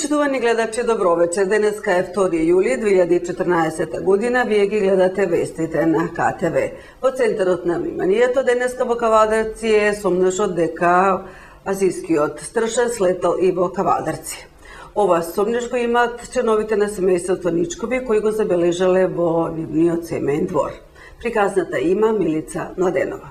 Почитувани гледачи, добро вечер. Денеска е 2 јули 2014 година. Вие ги гледате вестите на КТВ. Во центарот на вниманието денеска во Кавадарци е сомнешот дека азискиот стршен слетал и во Кавадарци. Ова сомнеш го имат членовите на семејството Ничкови кои го забележале во нивниот семеен двор. Приказната има Милица Младенова.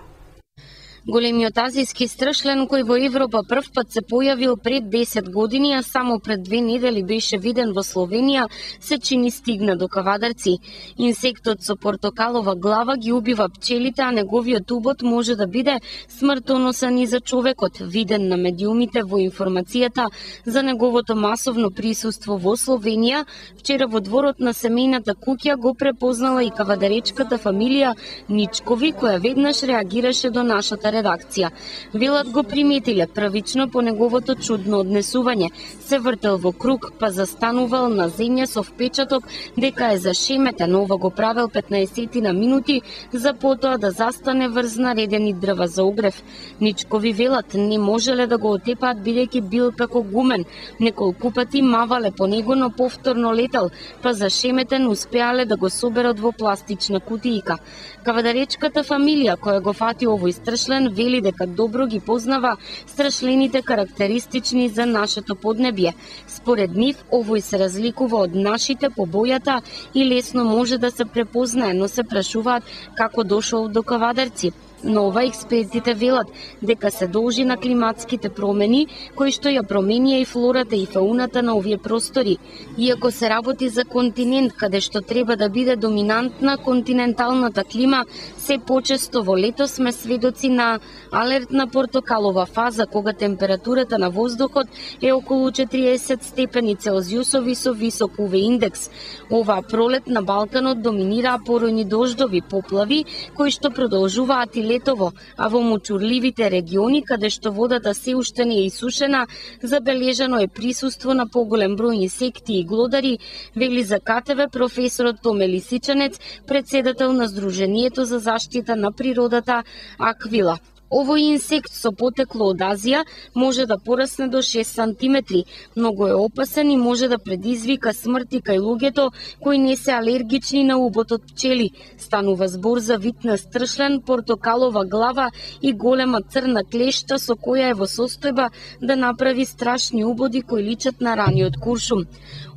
Големиот азиски стршлен кој во Европа прв пат се појавил пред 10 години, а само пред 2 недели беше виден во Словенија, се чини стигна до Кавадарци. Инсектот со портокалова глава ги убива пчелите, а неговиот убот може да биде смртоносен и за човекот. Виден на медиумите во информацијата за неговото масовно присуство во Словенија, вчера во дворот на семејната куќа го препознала и кавадаречката фамилија Ничкови, која веднаш реагираше до нашата редакција. Велат го приметиле првично по неговото чудно однесување. Се вртел во круг, па застанувал на земја со впечаток дека е зашеметен. Ова го правел 15 на минути, за потоа да застане врз наредени дрва за огрев. Ничкови велат не можеле да го отепаат бидејќи бил како гумен. Неколку пати мавале по него, но повторно летал, па зашеметен успеале да го соберат во пластична кутијка. Кавадаречката фамилија која го фати овој стршлен вели дека добро ги познава страшлените карактеристични за нашето поднебје. Според нив, овој се разликува од нашите по бојата и лесно може да се препознае, но се прашуваат како дошол до Кавадарци. Но ова експертите велат дека се должи на климатските промени, кои што ја променија и флората и фауната на овие простори. Иако се работи за континент каде што треба да биде доминантна континенталната клима, се почесто во лето сме сведоци на алертна портокалова фаза, кога температурата на воздухот е околу 40 степени Целзиусови со висок УВ индекс. Оваа пролет на Балканот доминираа поројни дождови, поплави, кои што продолжуваат и летово, а во мочурливите региони, каде што водата се уште не е исушена, забележано е присуство на поголем број инсекти и глодари, вели за КТВ професорот Томе Лисичанец, председател на Сдруженијето за заштита на природата Аквила. Овој инсект со потекло од Азија може да порасне до 6 сантиметри. Многу е опасен и може да предизвика смрт и кај луѓето кои не се алергични на убот од пчели. Станува збор за вид на стршлен, портокалова глава и голема црна клешта со која е во состојба да направи страшни убоди кои личат на рани од куршум.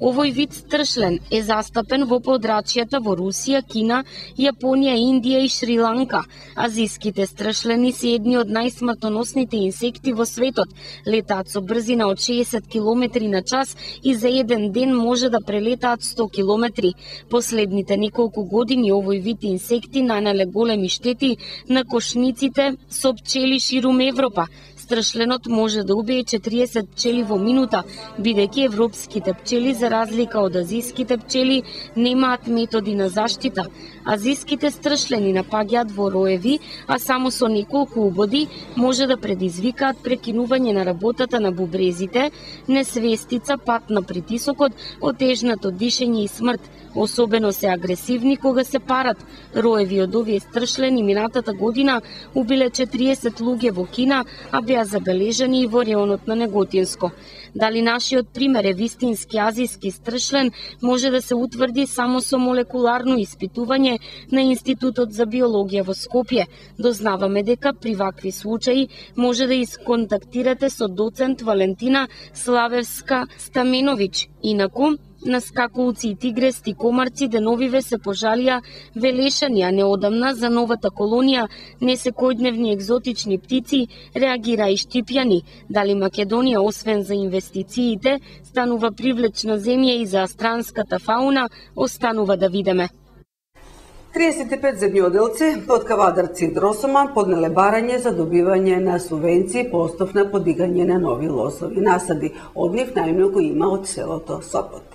Овој вид стршлен е застапен во подрачјата во Русија, Кина, Јапонија, Индија и Шри-Ланка. Азиските стршлени се едни од најсмртоносните инсекти во светот. Летаат со брзина од 60 км на час и за еден ден може да прелетаат 100 км. Последните неколку години овој вид инсекти нанеле големи штети на кошниците со пчели ширум Европа. Стршленот може да убие 40 пчели во минута, бидејќи европските пчели, за разлика од азиските пчели, немаат методи на заштита. Азиските стршлени напаѓаат во роеви, а само со неколку убоди може да предизвикаат прекинување на работата на бубрезите, несвестица, пат на притисокот, отежнато дишење и смрт. Особено се агресивни кога се парат. Роеви од овие стршлени минатата година убиле 40 луѓе во Кина, а беа забележани и во реонот на Неготинско. Дали нашиот пример е вистински азиски стршлен, може да се утврди само со молекуларно испитување на Институтот за биологија во Скопје. Дознаваме дека при вакви случаи може да исконтактирате со доцент Валентина Славевска Стаменовиќ. Инаку, на скакулци и тигрести комарци деновиве се пожалија велешани, а неодамна за новата колонија несекојдневни екзотични птици реагира и Штипјани. Дали Македонија, освен за инвестициите, станува привлечна земја и за астранската фауна, останува да видиме. 35 земјоделци од Кавадарци и Дросоман поднеле барање за добивање на субвенции по основ на подигање на нови лозови насади. Од нив најмногу има од селото Сопот.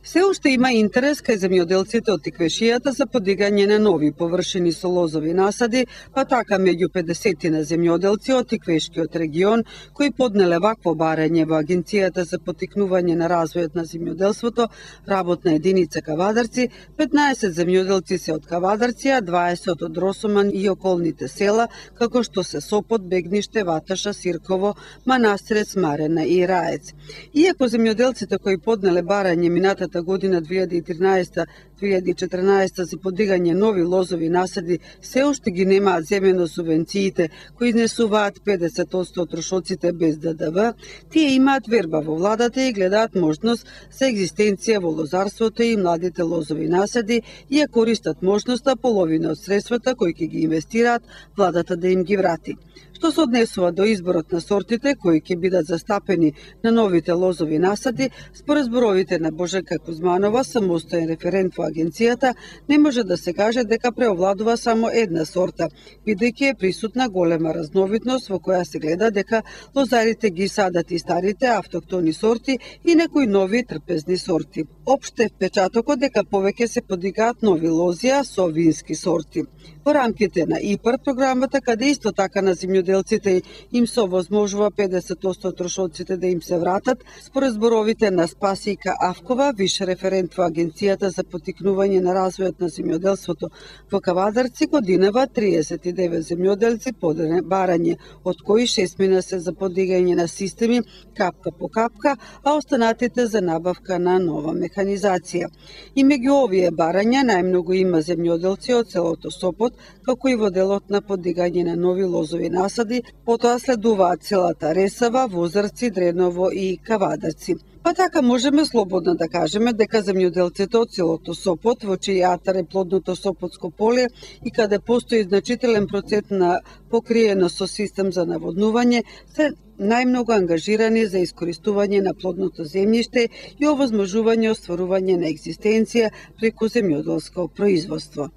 Се уште има интерес кај земјоделците од Тиквешијата за подигање на нови површини со лозови насади, па така меѓу 50 на земјоделци од Тиквешкиот регион кои поднеле вакво барање во Агенцијата за поттикнување на развојот на земјоделството, работна единица Кавадарци, 15 земјоделци се од Кавадарци, а 20 од Росоман и околните села, како што се Сопот, Бегниште, Ваташа, Сирково, Манастирец, Марена и Раец. Иако земјоделците кои поднеле барање минатата година 2013-2014 за подигање нови лозови насади се уште ги немаат земено субвенциите кои изнесуваат 50% од трошоците без ДДВ, тие имаат верба во владата и гледаат можност за екзистенција во лозарството и младите лозови насади и ја користат можноста половина од средствата кои ќе ги инвестираат владата да им ги врати. Што се однесува до изборот на сортите кои ќе бидат застапени на новите лозови насади, според зборовите на Божека Кузманова, самостоен референт во агенцијата, не може да се каже дека преовладува само една сорта, бидејќи е присутна голема разновидност во која се гледа дека лозарите ги садат и старите автоктони сорти и некои нови трпезни сорти. Опште впечатокот дека повеќе се подигаат нови лозија со вински сорти. Во рамките на ИПАР програмата, каде исто така на земјоделците им се овозможува 50% трошоците да им се вратат, според зборовите на Спасика Авкова, виш референт во Агенцијата за поттикнување на развојот на земјоделството во Кавадарци, годинава 39 земјоделци поднеле барање, од кои 6 мина се за подигање на системи капка по капка, а останатите за набавка на нова механизација. И меѓу овие барања најмногу има земјоделци од селото Сопот, како и во делот на подигање на нови лозови насади, потоа следуваат селата Ресава, Возарци, Дреново и Кавадарци. Па така можеме слободно да кажеме дека земјоделците од селото Сопот, во чиј атар е плодното Сопотско поле и каде постои значителен процент на покриено со систем за наводнување, се најмногу ангажирани за искористување на плодното земјиште и овозможување остварување на екзистенција преку земјоделско производство.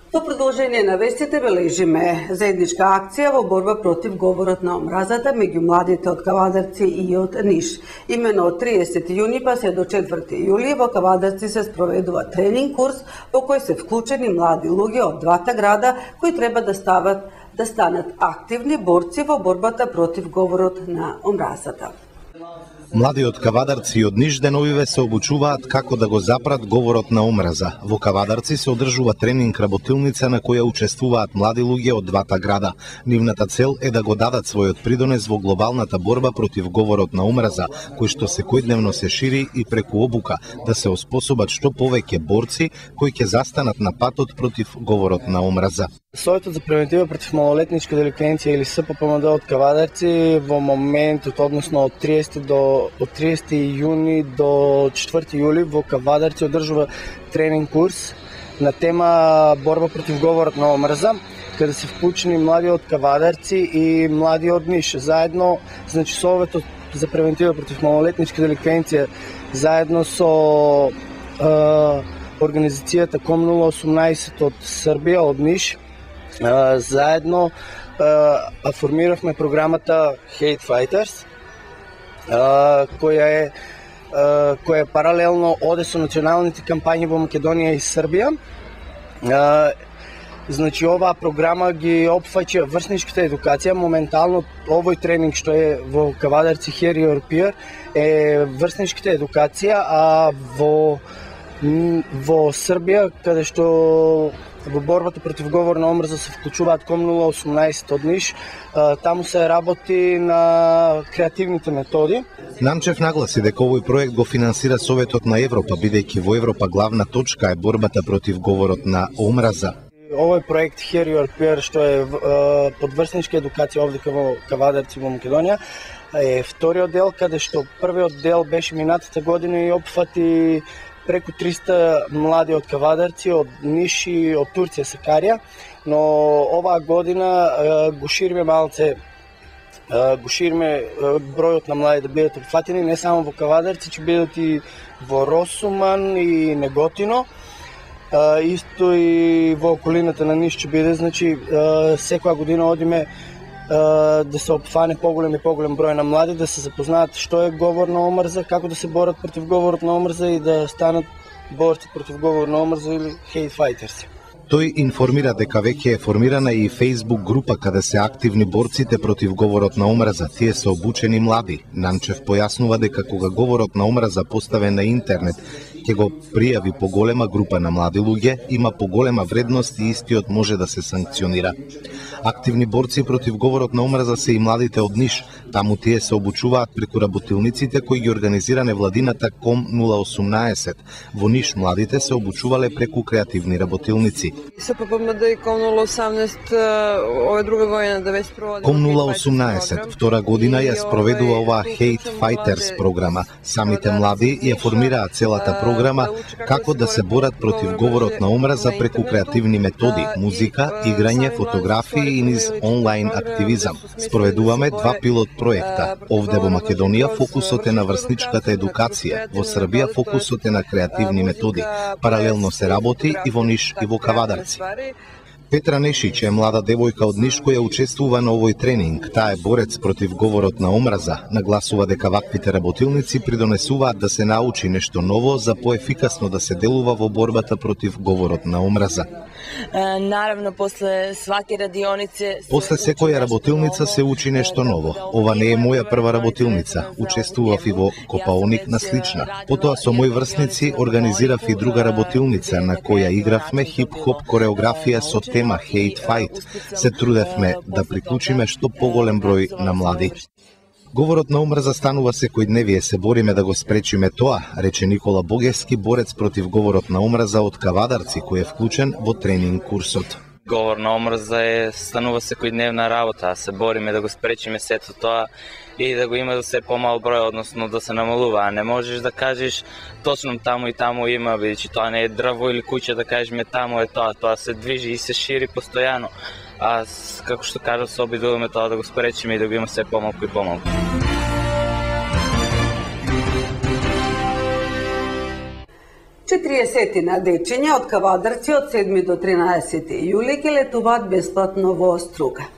Во продолжение на вестите бележиме заедничка акција во борба против говорот на омразата меѓу младите од Кавадарци и од Ниш. Имено од 30 јуни па се до 4 јули во Кавадарци се спроведува тренинг курс во кој се вклучени млади луѓе од двата града кои треба да станат активни борци во борбата против говорот на омразата. Млади од Кавадарци и од Ниш деновиве се обучуваат како да го запрат говорот на омраза. Во Кавадарци се одржува тренинг работилница на која учествуваат млади луѓе од двата града. Нивната цел е да го дадат својот придонес во глобалната борба против говорот на омраза, кој што секојдневно се шири и преку обука, да се оспособат што повеќе борци кои ќе застанат на патот против говорот на омраза. Советот за превентива против малолетничка деликвенција или СППМД од Кавадарци во моментот, односно од 30 јуни до 4 јули во Кавадарци одржува тренинг курс на тема борба против говорот на омраза, каде се вклучени млади од Кавадарци и млади од Ниш. Заедно, значи Советот за превентива против малолетничка деликвенција заедно со организацијата Ком 018 од Србија, од Ниш, заедно формиравме програмата Hate Fighters, која е паралелно оде со националните кампањи во Македонија и Србија. Значи, оваа програма ги опфаќа врсничката едукација. Моментално овој тренинг што е во Кавадарци Hear Your Peer е врсничката едукација, а во Србија, каде што во борбата против говор на омраза се вклучуваат Ком 018 од Ниш, таму се работи на креативните методи. Намчев нагласи дека овој проект го финансира Советот на Европа, бидејќи во Европа главна точка е борбата против говорот на омраза. Овој проект Hear Your Peer, што е подврсничка едукација овде во Кавадарци во Македонија, е вториот дел, каде што првиот дел беше минатата година и опфати преку 300 млади од Кавадарци, од Ниш и од Турција, Сакарија, но оваа година го шириме малце, бројот на млади да бидат опфатени не само во Кавадарци, че бидат и во Росуман и Неготино, исто и во околината на Ниш ќе биде, значи секоја година одиме да се опфане поголем и поголем број на млади, да се запознаат што е говор на омрза, како да се борат против говорот на омрза и да станат борци против говор на омрза или hate fighters. Тој информира дека веќе е формирана и Facebook група каде се активни борците против говорот на омраза. Тие се обучени млади. Нанчев појаснува дека кога говорот на омраза поставен на интернет ќе го пријави поголема група на млади луѓе, има поголема вредност и истиот може да се санкционира. Активни борци против говорот на омраза се и младите од Ниш. Таму тие се обучуваат преку работилниците кои ги организира невладината Ком 018. Во Ниш младите се обучувале преку креативни работилници. СППМД и Ком 018 ова друга година да ве спроводи. Ком 018 втора година ја спроведува оваа Hate Fighters програма. Самите млади ја формираат целата програма како да се борат против говорот на омраза преку креативни методи, музика, играње, фотографии и низ онлайн активизам. Спроведуваме 2 пилот проекта. Овде во Македонија фокусот е на врсничката едукација, во Србија фокусот е на креативни методи. Паралелно се работи и во Ниш и во Кавадарци. Петра Нешич е млада девојка од Ниш која учествува на овој тренинг. Таа е борец против говорот на омраза. Нагласува дека ваквите работилници придонесуваат да се научи нешто ново за поефикасно да се делува во борбата против говорот на омраза. Наравно, после секоја работилница се учи нешто ново. Ова не е моја прва работилница. Учествував и во Копаоник на слична. Потоа со мои врсници организирав и друга работилница на која игравме хип-хоп кореографија со тема Hate Fight. Се трудевме да приклучиме што поголем број на млади. Говорот на омраза станува секој ден, вие се бориме да го спречиме тоа, рече Никола Богевски, борец против говорот на омраза од Кавадарци, кој е вклучен во тренинг курсот. Говор на омраза станува секојдневна работа, се бориме да го спречиме сето тоа и да го има да се помал број, односно да се намалува. Не можеш да кажеш точно таму и таму има, бидејќи тоа не е дрво или куќа да кажеме таму е тоа се движи и се шири постојано. А како што кажав, се обидуваме тоа да го спречиме и да го има се помалку и помалку. Четириесетина дечиња од Кавадарци од 7 до 13 јули ќе летуваат бесплатно во Струга.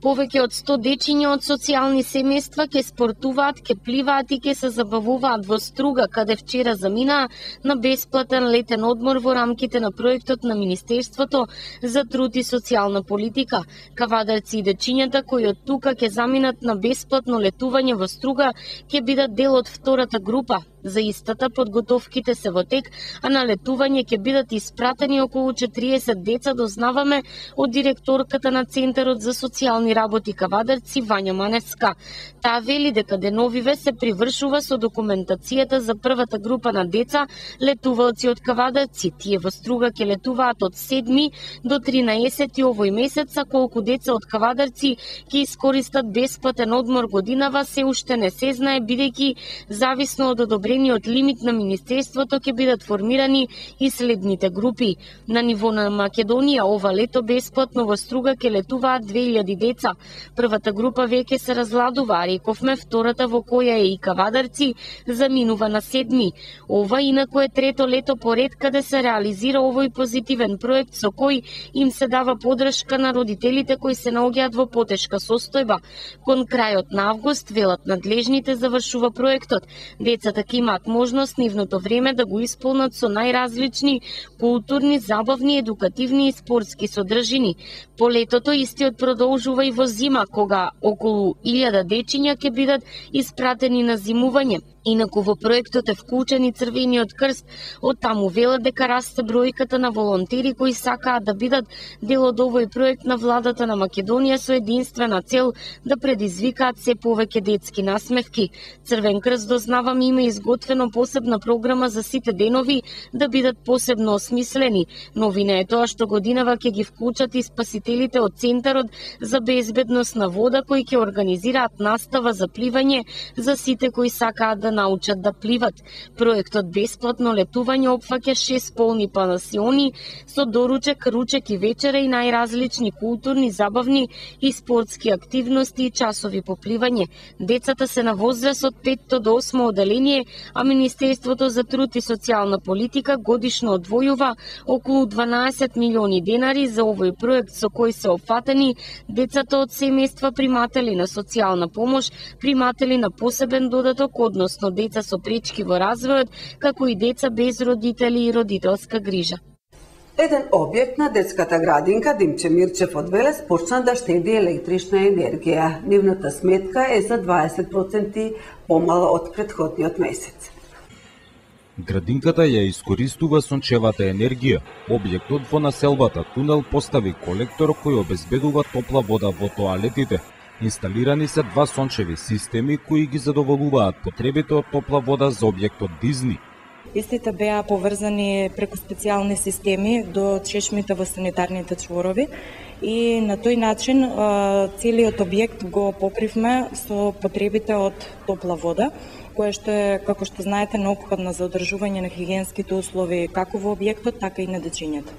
Повеќе од 100 дечиња од социјални семејства ќе спортуваат, ќе пливаат и ќе се забавуваат во Струга, каде вчера заминаа на бесплатен летен одмор во рамките на проектот на Министерството за труд и социјална политика. Кавадарци и дечињата кои од тука ќе заминат на бесплатно летување во Струга ќе бидат дел од втората група. За истата подготовките се во тек, а на летување ќе бидат испратени околу 40 деца, дознаваме од директорката на Центарот за социјални работи Кавадарци Вања Маневска. Таа вели дека деновиве се привршува со документацијата за првата група на деца летувалци од Кавадарци. Тие во Струга ќе летуваат од 7 до 13 овој месец, а колку деца од Кавадарци ќе искористат бесплатен одмор годинава се уште не се знае, бидејќи зависно од одобрениот лимит на Министерството ќе бидат формирани и следните групи. На ниво на Македонија ова лето бесплатно во Струга ќе летуваат 2000 деца. Првата група веќе се разладува, рековме, втората во која е и Кавадарци заминува на 7. Ова инаку е трето лето поред каде се реализира овој позитивен проект со кој им се дава подршка на родителите кои се наоѓаат во потешка состојба. Кон крајот на август, велат надлежните, завршува проектот. Децата ќе имаат можност нивното време да го исполнат со најразлични културни, забавни, едукативни и спортски содржини. По летото истиот продолжува и во зима, кога околу 1000 дечиња ќе бидат испратени на зимување. Инаку во проектот е вклучен и Црвениот крст. Од таму велат дека расте бројката на волонтери кои сакаат да бидат дел од овој проект на владата на Македонија со единствена цел да предизвикаат се повеќе детски насмевки. Црвен крст, дознавам, има изготвено посебна програма за сите денови да бидат посебно осмислени. Новина е тоа што годинава ќе ги вклучат и спасителите од Центарот за безбедност на вода кои ќе организираат настава за пливање за сите кои сакаат да научат да пливат. Проектот Бесплатно летување опфаќа 6 полни пансиони со доручек, ручек и вечера и најразлични културни, забавни и спортски активности и часови по пливање. Децата се на возраст од 5 до 8 оделение, а Министерството за труд и социјална политика годишно одвојува околу 12 милиони денари за овој проект со кој се опфатени децата од семејства приматели на социјална помош, приматели на посебен додаток, односно деца со пречки во развојот, како и деца без родители и родителска грижа. Еден објект на детската градинка Димче Мирчев од Велес почна да штеди електрична енергија. Нивната сметка е за 20% помала од претходниот месец. Градинката ја искористува сончевата енергија. Објектот во населбата Тунел постави колектор кој обезбедува топла вода во тоалетите. Инсталирани се 2 сончеви системи кои ги задоволуваат потребите од топла вода за објектот Дизни. Истите беа поврзани преку специјални системи до чешмите во санитарните чворови и на тој начин целиот објект го покривме со потребите од топла вода, која што е, како што знаете, неопходна за одржување на хигиенските услови како во објектот, така и на дечињата.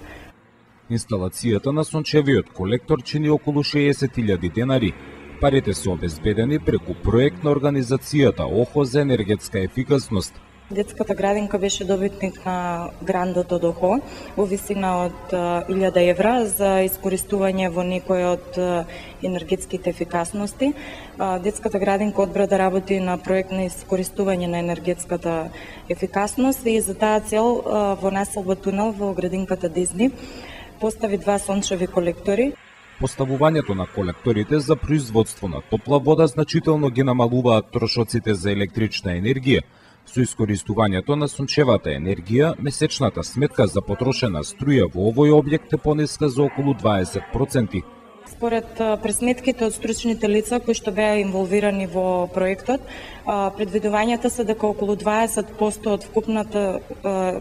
Инсталацијата на сончевиот колектор чини околу 60.000 денари. Парите се обезбедени преку проект на организацијата ОХО за енергетска ефикасност. Детската градинка беше добитник на грантот од ОХО во висина од 1000 евра за искористување во некој од енергетските ефикасности. Детската градинка одбра да работи на проект на искористување на енергетската ефикасност и за таа цел во населба Тунел во градинката Дизни постави 2 сончеви колектори. Поставувањето на колекторите за производство на топла вода значително ги намалуваат трошоците за електрична енергија. Со искористувањето на сончевата енергија, месечната сметка за потрошена струја во овој објект е пониска за околу 20%. Според пресметките од стручните лица кои што беа инволвирани во проектот, предвидувањата се дека околу 20% од вкупната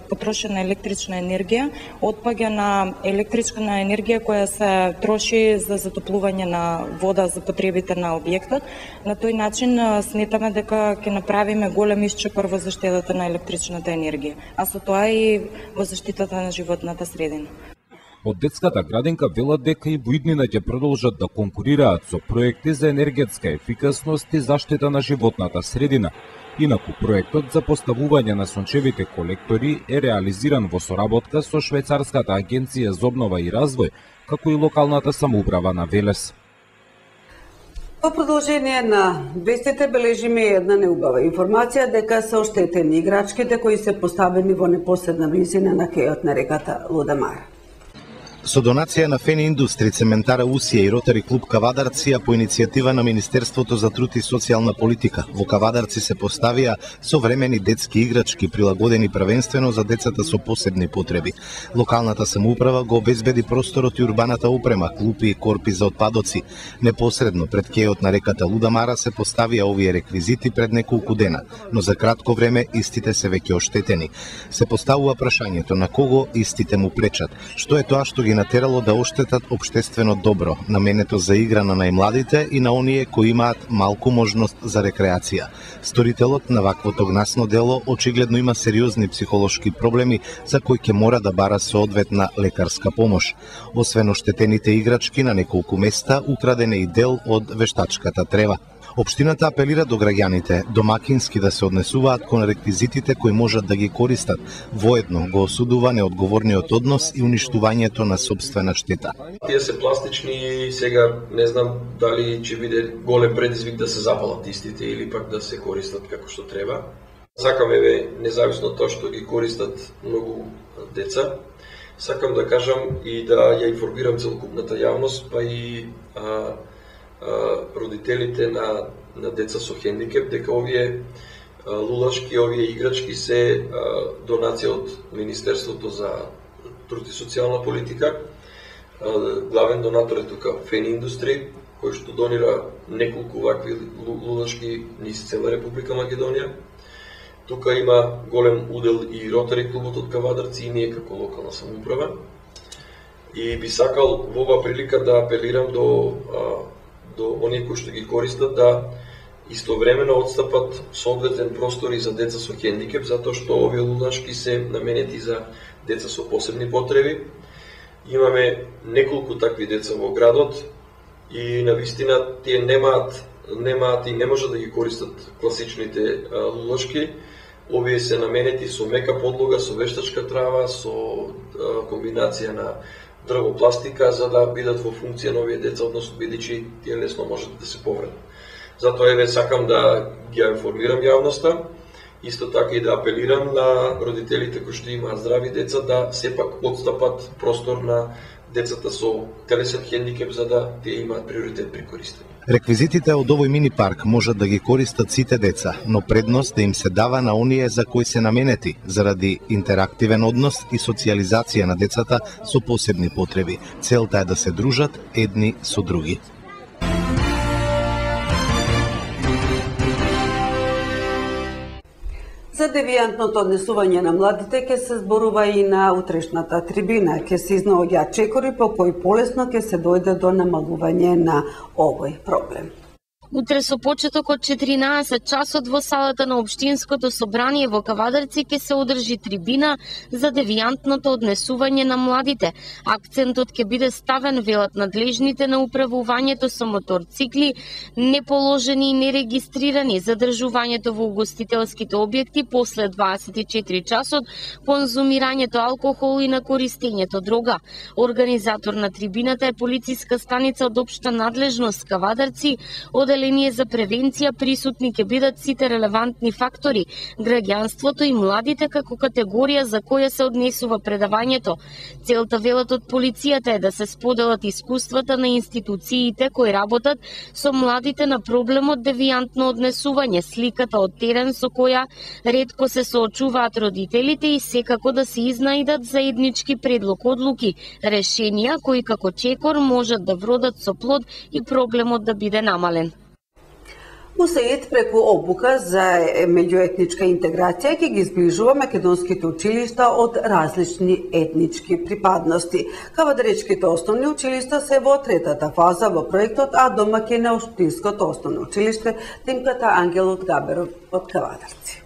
потрошена електрична енергија отпаѓа на електрична енергија која се троши за затоплување на вода за потребите на објектот. На тој начин сметаме дека ќе направиме голем исчекор во заштедата на електричната енергија, а со тоа и во заштитата на животната средина. Од детската градинка велат дека и во иднина ќе продолжат да конкурираат со проекти за енергетска ефикасност и заштита на животната средина. Инаку проектот за поставување на сончевите колектори е реализиран во соработка со Швајцарската агенција за обнова и развој, како и локалната самоуправа на Велес. Во продолжение на вестите бележиме една неубава информација дека се оштетени играчките кои се поставени во непосредна близина на кејот на реката Лудамара. Со донација на Фени Индустри, Цементара Усија и Ротари клуб Кавадарција по иницијатива на Министерството за труд и социјална политика, во Кавадарци се поставија современи детски играчки прилагодени првенствено за децата со посебни потреби. Локалната самоуправа го обезбеди просторот и урбаната опрема, клупи и корпи за отпадоци. Непосредно пред кејот на реката Лудамара се поставија овие реквизити пред неколку дена, но за кратко време истите се веќе оштетени. Се поставува прашањето на кого истите му пречат, што е тоа што ги натерало да оштетат општествено добро, наменето за игра на најмладите и на оние кои имаат малку можност за рекреација. Сторителот на ваквото гнасно дело очигледно има сериозни психолошки проблеми за кои ќе мора да бара соодветна лекарска помош. Освен оштетените играчки, на неколку места украден е и дел од вештачката трева. Општината апелира до граѓаните домакински да се однесуваат кон реквизитите кои можат да ги користат. Воедно го осудува неодговорниот однос и уништувањето на собствена штета. Тие се пластични и сега не знам дали ќе биде голем предизвик да се запалат истите или пак да се користат како што треба. Сакаме независно тоа што ги користат многу деца, сакам да кажам и да ја информирам целокупната јавност, па и родителите на деца со хендикеп, дека овие лулашки, овие играчки се донација од Министерството за труд и социјална политика. Главен донатор е тука Фени Индустри, кој што донира неколку вакви лулашки низ цела Република Македонија. Тука има голем удел и Ротари клубот од Кавадарци и ние како локална самоуправа. И би сакал во оваа прилика да апелирам до оние кои што ги користат да Истовремено отстапат соодветен простор и за деца со хендикеп, затоа што овие лулашки се наменети за деца со посебни потреби. Имаме неколку такви деца во градот и навистина тие немаат и не можат да ги користат класичните лулашки. Овие се наменети со мека подлога, со вештачка трава, со комбинација на дрвопластика, за да бидат во функција на овие деца, односно бидејќи тие лесно можат да се повредат. Затоа еве сакам да ги информирам јавноста, исто така и да апелирам на родителите кои што имаат здрави деца да сепак отстапат простор на децата со телесен хендикеп, за да тие имаат приоритет при користење. Реквизитите од овој мини парк можат да ги користат сите деца, но предност да им се дава на оние за кои се наменети, заради интерактивен однос и социјализација на децата со посебни потреби. Целта е да се дружат едни со други. За девијантното однесување на младите ќе се зборува и на утрешната трибина. Ќе се изнаоѓаат чекори по кои полесно ќе се дојде до намалување на овој проблем. Утре со почеток од 14 часот во салата на Општинското собрание во Кавадарци ќе се одржи трибина за девијантното однесување на младите. Акцентот ќе биде ставен, велат надлежните, на управувањето со моторцикли, неположени и нерегистрирани, задржувањето во угостителските објекти после 24 часот, конзумирањето алкохол и на користењето дрога. Организатор на трибината е полициска станица од општа надлежност Кавадарци. Оделение за превенција, присутни ќе бидат сите релевантни фактори, граѓанството и младите како категорија за која се однесува предавањето. Целта, велат од полицијата, е да се споделат искуствата на институциите кои работат со младите на проблемот девијантно однесување, сликата од терен со која ретко се соочуваат родителите и секако да се изнајдат заеднички предлог одлуки, решенија кои како чекор можат да вродат со плод и проблемот да биде намален. УСАИД преку обука за меѓуетничка интеграција ќе ги зближува македонските училишта од различни етнички припадности. Кавадаречките основни училишта се во третата фаза во проектот, а домаќин е Општинското основно училиште Димката Ангел од Габеров од Кавадарци.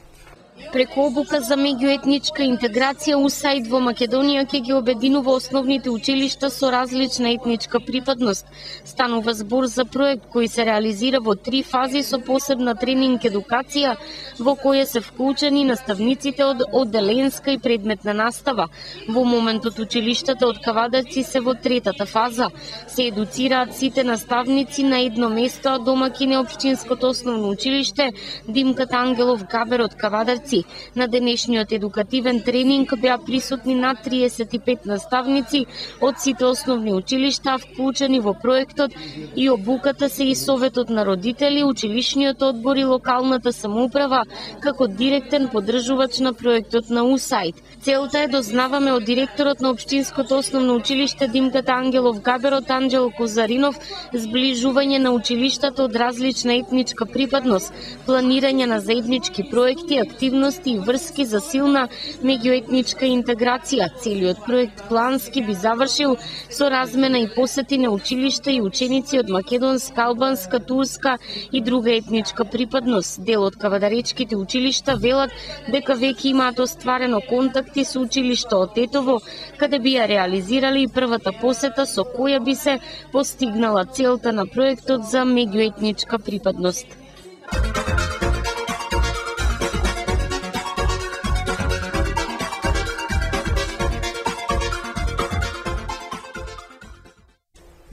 Преку обука за меѓуетничка интеграција, УСАИД во Македонија ќе ги обединува основните училишта со различна етничка припадност. Станува збор за проект кој се реализира во 3 фази со посебна тренинг едукација, во која се вклучени наставниците од одделенска и предметна настава. Во моментот училиштата од Кавадарци се во третата фаза. Се едуцираат сите наставници на едно место, а домаќин е Општинското основно училиште Димката Ангелов Габер од Кавадарци. На денешниот едукативен тренинг беа присутни над 35 наставници од сите основни училишта, вклучени во проектот, и обуката се и Советот на родители, училишниот одбор и локалната самоуправа, како директен поддржувач на проектот на УСАИД. Целта е, дознаваме од директорот на Општинското основно училиште Димката Ангелов Габер од Анđelo Козаринов, зближување на училиштата од различна етничка припадност, планирање на заеднички проекти, активности и врски за силна меѓуетничка интеграција. Целиот проект плански би завршил со размена и посети на училишта и ученици од македонска, албанска, турска и друга етничка припадност. Дел од кавадаречките училишта велат дека веќе имаат остварено контакти со училишто од Тетово, каде би ја реализирали и првата посета со која би се постигнала целта на проектот за меѓуетничка припадност.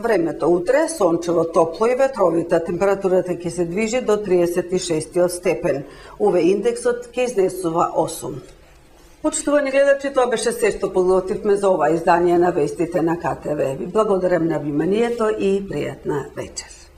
Времето утре сончево, топло и ветровита. Температурата ќе се движи до 36 степен. УВ индексот ќе изнесува 8. Почитувани гледачи, тоа беше се што подготвивме за ова издание на вестите на КТВ. Ви благодарам на вниманието и пријатна вечер.